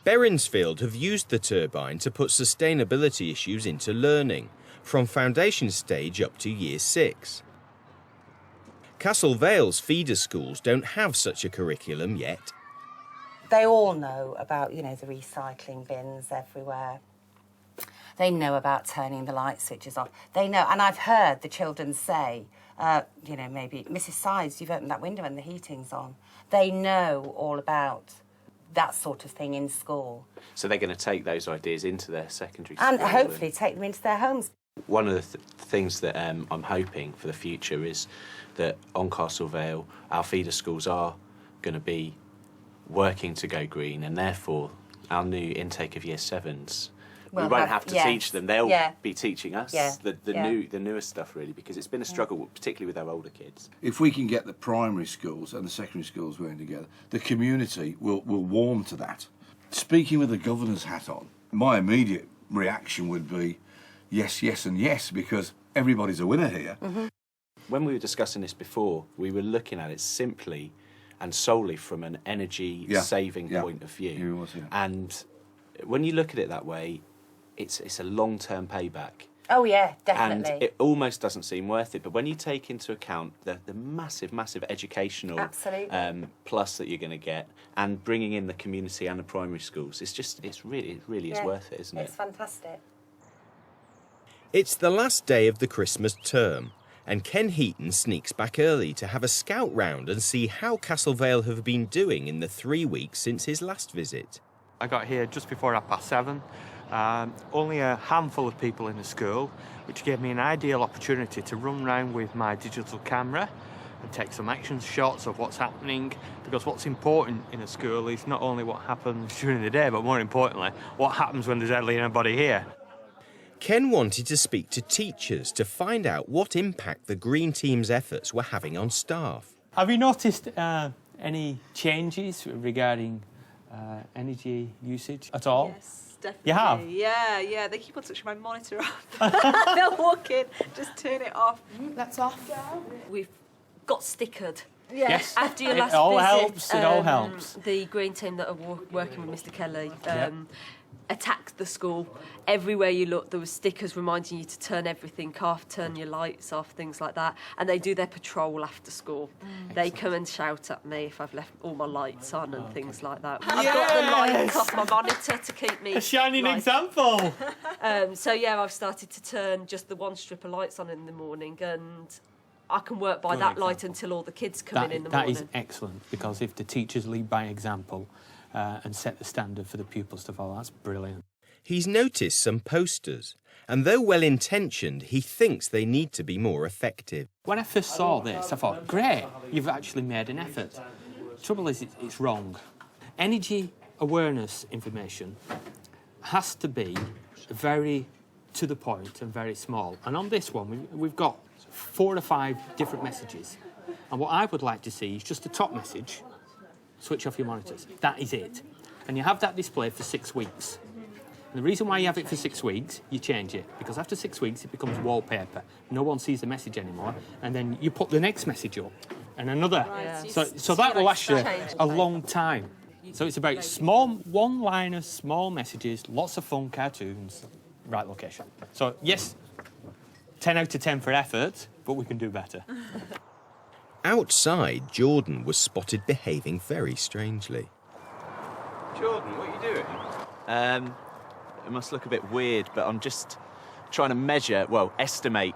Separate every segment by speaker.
Speaker 1: Berrinsfield have used the turbine to put sustainability issues into learning, from foundation stage up to Year 6. Castle Vale's feeder schools don't have such a curriculum yet.
Speaker 2: They all know about, the recycling bins everywhere. They know about turning the light switches off. They know, and I've heard the children say, maybe, Mrs. Sides, you've opened that window and the heating's on. They know all about that sort of thing in school.
Speaker 3: So they're going to take those ideas into their secondary school.
Speaker 2: And hopefully take them into their homes.
Speaker 3: One of the things that I'm hoping for the future is that on Castle Vale, our feeder schools are going to be working to go green, and therefore our new intake of Year 7s, we won't have to teach them. They'll be teaching us the newest stuff, really, because it's been a struggle, particularly with our older kids.
Speaker 4: If we can get the primary schools and the secondary schools working together, the community will warm to that. Speaking with the governor's hat on, my immediate reaction would be yes, yes and yes, because everybody's a winner here.
Speaker 2: Mm-hmm.
Speaker 3: When we were discussing this before, we were looking at it simply and solely from an energy saving point of view. And when you look at it that way, it's a long-term payback.
Speaker 2: Oh yeah, definitely.
Speaker 3: And it almost doesn't seem worth it. But when you take into account the massive, massive educational plus that you're going to get, and bringing in the community and the primary schools, it really is worth it, isn't it?
Speaker 2: It's fantastic.
Speaker 1: It's the last day of the Christmas term, and Ken Heaton sneaks back early to have a scout round and see how Castle Vale have been doing in the 3 weeks since his last visit.
Speaker 5: I got here just before 7:30. Only a handful of people in the school, which gave me an ideal opportunity to run around with my digital camera and take some action shots of what's happening, because what's important in a school is not only what happens during the day, but more importantly, what happens when there's hardly anybody here.
Speaker 1: Ken wanted to speak to teachers to find out what impact the Green Team's efforts were having on staff.
Speaker 5: Have you noticed any changes regarding energy usage at all?
Speaker 6: Yes, definitely.
Speaker 5: You have?
Speaker 6: Yeah. They keep on touching my monitor off. They'll walk in, just turn it off. That's off.
Speaker 7: We've got stickered.
Speaker 6: Yeah.
Speaker 5: Yes.
Speaker 7: After your last
Speaker 5: it all
Speaker 7: visit,
Speaker 5: helps. It all helps.
Speaker 7: The Green Team that are working with Mr. Kelly attacked the school. Everywhere you look, there were stickers reminding you to turn everything off, turn your lights off, things like that. And they do their patrol after school. They come and shout at me if I've left all my lights on and things like that. I've got the lights off my monitor to keep me...
Speaker 5: A shining example!
Speaker 7: I've started to turn just the one strip of lights on in the morning, and I can work by that light until all the kids come in the morning.
Speaker 5: That is excellent, because if the teachers lead by example and set the standard for the pupils to follow, that's brilliant.
Speaker 1: He's noticed some posters, and though well-intentioned, he thinks they need to be more effective.
Speaker 5: When I first saw this, I thought, great, you've actually made an effort. The trouble is, it's wrong. Energy awareness information has to be very to the point and very small. And on this one, we've got 4 or 5 different messages. And what I would like to see is just the top message: switch off your monitors. That is it. And you have that displayed for 6 weeks. And the reason why you have it for 6 weeks, you change it, because after 6 weeks it becomes wallpaper. No one sees the message anymore, and then you put the next message up and another. Right. So that will last you a long time. So it's about small one-liners, small messages, lots of fun cartoons, right location. So yes, 10 out of 10 for effort, but we can do better.
Speaker 1: Outside, Jordan was spotted behaving very strangely.
Speaker 3: Jordan, what are you doing? It must look a bit weird, but I'm just trying to estimate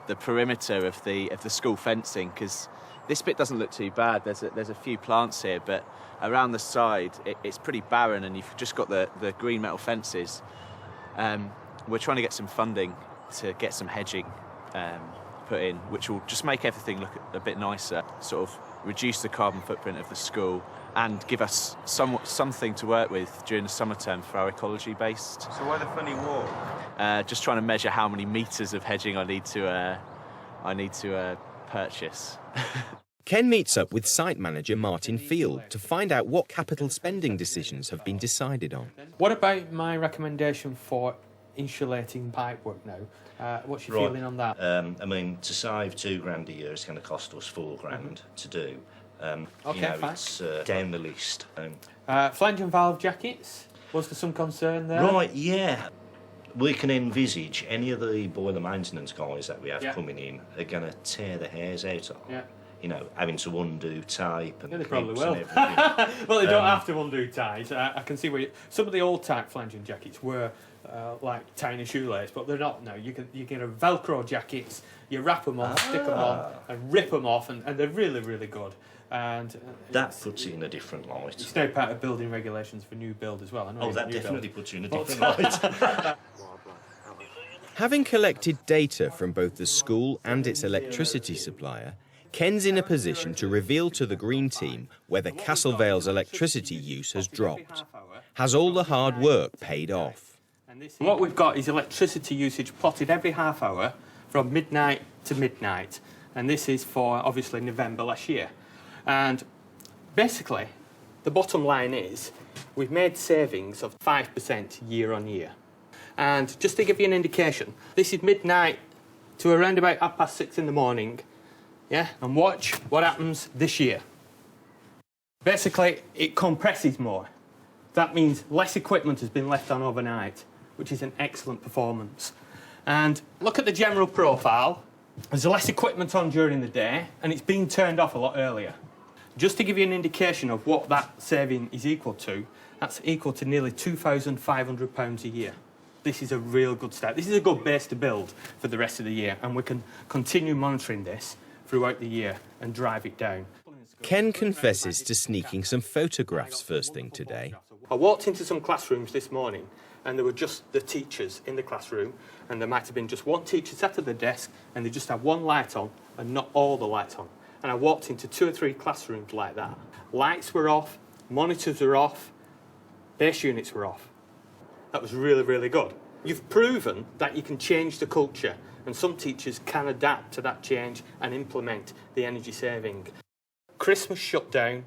Speaker 3: the perimeter of the school fencing, because this bit doesn't look too bad. There's a few plants here, but around the side it's pretty barren, and you've just got the green metal fences. We're trying to get some funding to get some hedging put in, which will just make everything look a bit nicer, sort of reduce the carbon footprint of the school, and give us something to work with during the summer term for our ecology-based.
Speaker 5: So why the funny walk?
Speaker 3: Just trying to measure how many metres of hedging I need to purchase.
Speaker 1: Ken meets up with site manager Martin Field to find out what capital spending decisions have been decided on.
Speaker 5: What about my recommendation for insulating pipework now? What's your feeling on that?
Speaker 8: I mean, to save £2 a year, it's going to cost us £4 to do.
Speaker 5: Okay, fine.
Speaker 8: It's down the list.
Speaker 5: Flange and valve jackets? Was there some concern there?
Speaker 8: Right, yeah. We can envisage any of the boiler maintenance guys that we have coming in are going to tear their hairs out of.
Speaker 5: Yeah.
Speaker 8: You know, having to undo tape and
Speaker 5: Yeah, they probably
Speaker 8: clips
Speaker 5: will.
Speaker 8: and everything.
Speaker 5: Well, they don't have to undo ties. I can see where some of the old type flanging jackets were like tying a shoelace, but they're not now. You get a Velcro jackets, you wrap them on, stick them on, and rip them off, and they're really, really good. And
Speaker 8: that puts it in a different light.
Speaker 5: It's now part of building regulations for new build as well. I know
Speaker 8: Oh, that definitely puts you in a different light.
Speaker 1: Having collected data from both the school and its electricity supplier, Ken's in a position to reveal to the Green Team whether Castle Vale's electricity use has dropped. Has all the hard work paid off?
Speaker 5: What we've got is electricity usage plotted every half hour from midnight to midnight. And this is for, obviously, November last year. And basically, the bottom line is we've made savings of 5% year on year. And just to give you an indication, this is midnight to around about 6:30 in the morning. Yeah, and watch what happens this year. Basically, it compresses more. That means less equipment has been left on overnight, which is an excellent performance. And look at the general profile. There's less equipment on during the day, and it's been turned off a lot earlier. Just to give you an indication of what that saving is equal to, that's equal to nearly £2,500 a year. This is a real good start. This is a good base to build for the rest of the year, and we can continue monitoring this throughout the year and drive it down.
Speaker 1: Ken confesses to sneaking some photographs first thing today.
Speaker 5: I walked into some classrooms this morning and there were just the teachers in the classroom, and there might have been just one teacher sat at the desk and they just had one light on and not all the lights on. And I walked into 2 or 3 classrooms like that. Lights were off, monitors were off, base units were off. That was really, really good. You've proven that you can change the culture, and some teachers can adapt to that change and implement the energy saving. Christmas shutdown,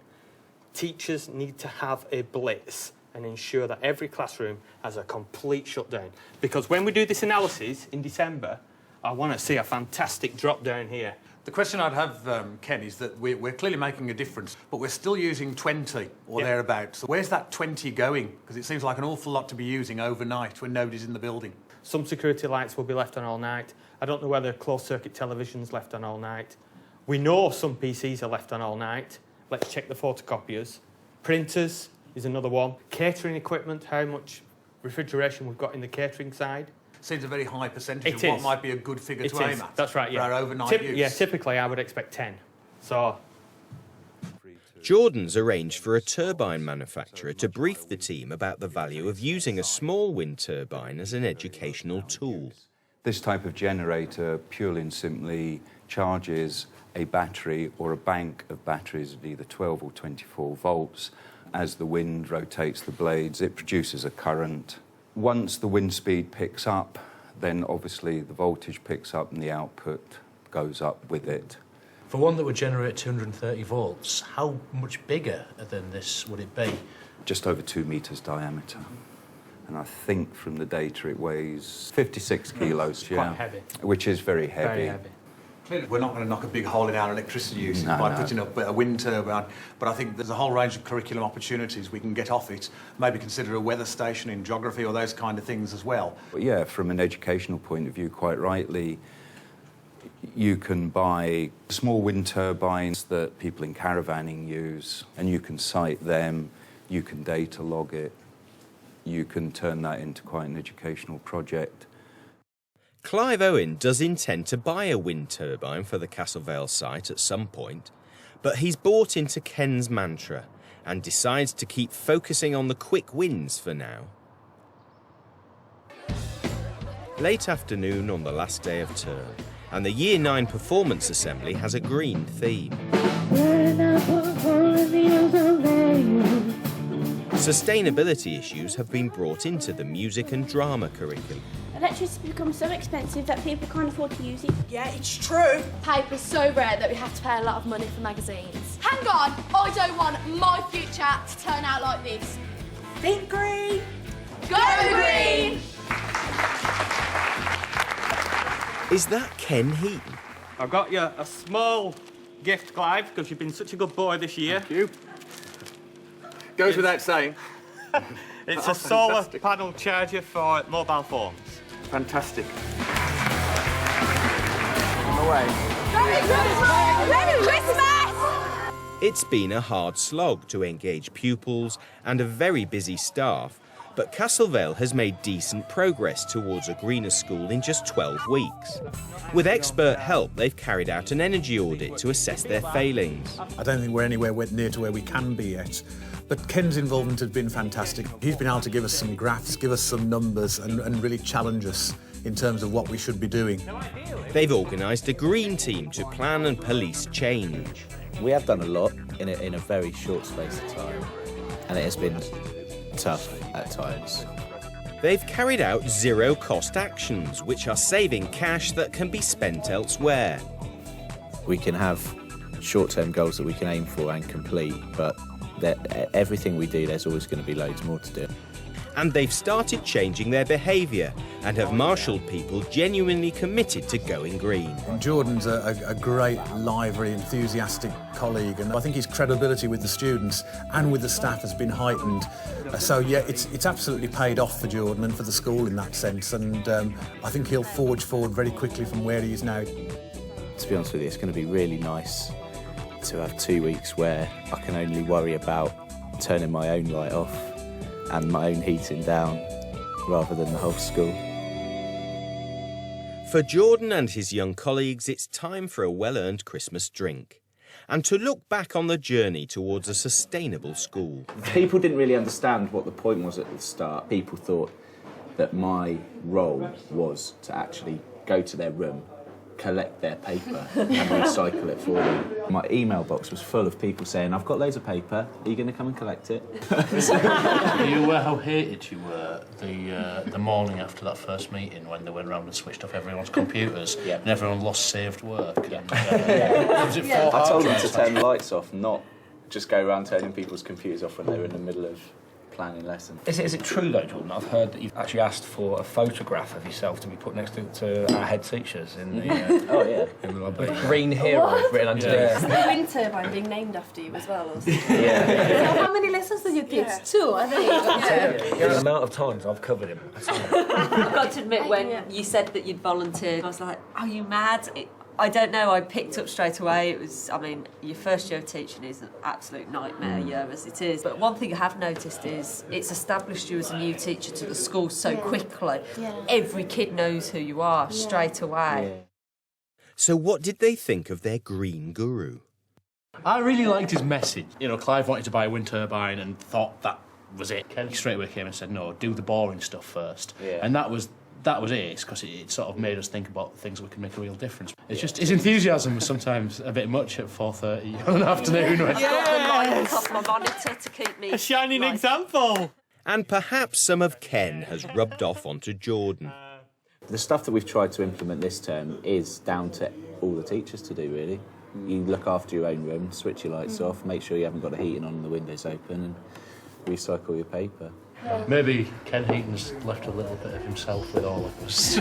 Speaker 5: teachers need to have a blitz and ensure that every classroom has a complete shutdown. Because when we do this analysis in December, I want to see a fantastic drop down here.
Speaker 9: The question I'd have, Ken, is that we're clearly making a difference, but we're still using 20 or thereabouts. So where's that 20 going? Because it seems like an awful lot to be using overnight when nobody's in the building.
Speaker 5: Some security lights will be left on all night. I don't know whether closed-circuit television's left on all night. We know some PCs are left on all night. Let's check the photocopiers. Printers is another one. Catering equipment, how much refrigeration we've got in the catering side.
Speaker 9: Seems a very high percentage of
Speaker 5: It
Speaker 9: what
Speaker 5: is.
Speaker 9: might be a good figure
Speaker 5: It
Speaker 9: to aim
Speaker 5: is.
Speaker 9: at.
Speaker 5: That's right, yeah.
Speaker 9: For our overnight use.
Speaker 5: Yeah, typically I would expect 10. So
Speaker 1: Jordan's arranged for a turbine manufacturer to brief the team about the value of using a small wind turbine as an educational tool.
Speaker 10: This type of generator purely and simply charges a battery or a bank of batteries at either 12 or 24 volts. As the wind rotates the blades, it produces a current. Once the wind speed picks up, then obviously the voltage picks up and the output goes up with it.
Speaker 11: For one that would generate 230 volts, how much bigger than this would it be?
Speaker 10: Just over 2 metres diameter. And I think from the data it weighs 56 kilos.
Speaker 5: quite heavy.
Speaker 10: Which is very heavy.
Speaker 5: very heavy.
Speaker 9: Clearly, we're not going to knock a big hole in our electricity use by putting up a wind turbine, but I think there's a whole range of curriculum opportunities we can get off it. Maybe consider a weather station in geography or those kind of things as well.
Speaker 10: But yeah, from an educational point of view, quite rightly, you can buy small wind turbines that people in caravanning use, and you can site them, you can data log it, you can turn that into quite an educational project.
Speaker 1: Clive Owen does intend to buy a wind turbine for the Castle Vale site at some point, but he's bought into Ken's mantra and decides to keep focusing on the quick wins for now. Late afternoon on the last day of term, and the Year 9 Performance Assembly has a green theme. Sustainability issues have been brought into the music and drama curriculum.
Speaker 12: Electricity becomes so expensive that people can't afford to use it.
Speaker 13: Yeah, it's true.
Speaker 12: Paper's so rare that we have to pay a lot of money for magazines.
Speaker 13: Hang on, I don't want my future to turn out like this. Think green,
Speaker 1: Is that Ken Heaton?
Speaker 5: I've got you a small gift, Clive, because you've been such a good boy this year.
Speaker 3: Thank you. Goes without saying.
Speaker 5: It's a solar panel charger for mobile phones.
Speaker 3: Fantastic. On the way.
Speaker 12: Merry Christmas!
Speaker 1: It's been a hard slog to engage pupils and a very busy staff, but Castlevale has made decent progress towards a greener school in just 12 weeks. With expert help, they've carried out an energy audit to assess their failings.
Speaker 9: I don't think we're anywhere near to where we can be yet. But Ken's involvement has been fantastic. He's been able to give us some graphs, give us some numbers and really challenge us in terms of what we should be doing.
Speaker 1: They've organised a green team to plan and police change.
Speaker 13: We have done a lot in a very short space of time, and it has been tough at times.
Speaker 1: They've carried out zero-cost actions, which are saving cash that can be spent elsewhere.
Speaker 13: We can have short-term goals that we can aim for and complete, but everything we do, there's always going to be loads more to do.
Speaker 1: And they've started changing their behaviour and have marshalled people genuinely committed to going green.
Speaker 9: And Jordan's a great, lively, enthusiastic colleague, and I think his credibility with the students and with the staff has been heightened. So yeah, it's absolutely paid off for Jordan and for the school in that sense, and I think he'll forge forward very quickly from where he is now.
Speaker 13: To be honest with you, it's going to be really nice to have 2 weeks where I can only worry about turning my own light off and my own heating down rather than the whole school.
Speaker 1: For Jordan and his young colleagues, it's time for a well-earned Christmas drink and to look back on the journey towards a sustainable school.
Speaker 13: People didn't really understand what the point was at the start. People thought that my role was to actually go to their room, collect their paper and recycle it for them. My email box was full of people saying, I've got loads of paper, are you going to come and collect it?
Speaker 11: Are you aware how hated you were the morning after that first meeting when they went around and switched off everyone's computers and everyone lost saved work? And,
Speaker 13: I told them to turn the lights off, not just go around turning people's computers off when they were in the middle of planning lessons.
Speaker 14: Is it true though, Jordan? I've heard that you've actually asked for a photograph of yourself to be put next to our head teachers in the in the lobby. Green hero written underneath.
Speaker 12: The wind turbine being named after you as well. Or something.
Speaker 6: So how many lessons did you teach? 2, I think.
Speaker 14: The amount of times I've covered him.
Speaker 7: I've got to admit, when you said that you'd volunteered, I was like, are you mad? I don't know, I picked up straight away. It was, I mean, your first year of teaching is an absolute nightmare year as it is. But one thing I have noticed is it's established you as a new teacher to the school so quickly. Every kid knows who you are straight away.
Speaker 1: So what did they think of their green guru?
Speaker 11: I really liked his message. You know, Clive wanted to buy a wind turbine and thought that was it. Ken straight away came and said, no, do the boring stuff first. And that was it, because it sort of made us think about things that can make a real difference. It's just his enthusiasm was sometimes a bit much at 4:30 on an afternoon.
Speaker 7: I've got the light off my monitor to keep me...
Speaker 5: A shining example!
Speaker 1: And perhaps some of Ken has rubbed off onto Jordan.
Speaker 13: The stuff that we've tried to implement this term is down to all the teachers to do, really. You look after your own room, switch your lights off, make sure you haven't got the heating on and the windows open, and recycle your paper.
Speaker 11: Maybe Ken Heaton's left a little bit of himself with all of us.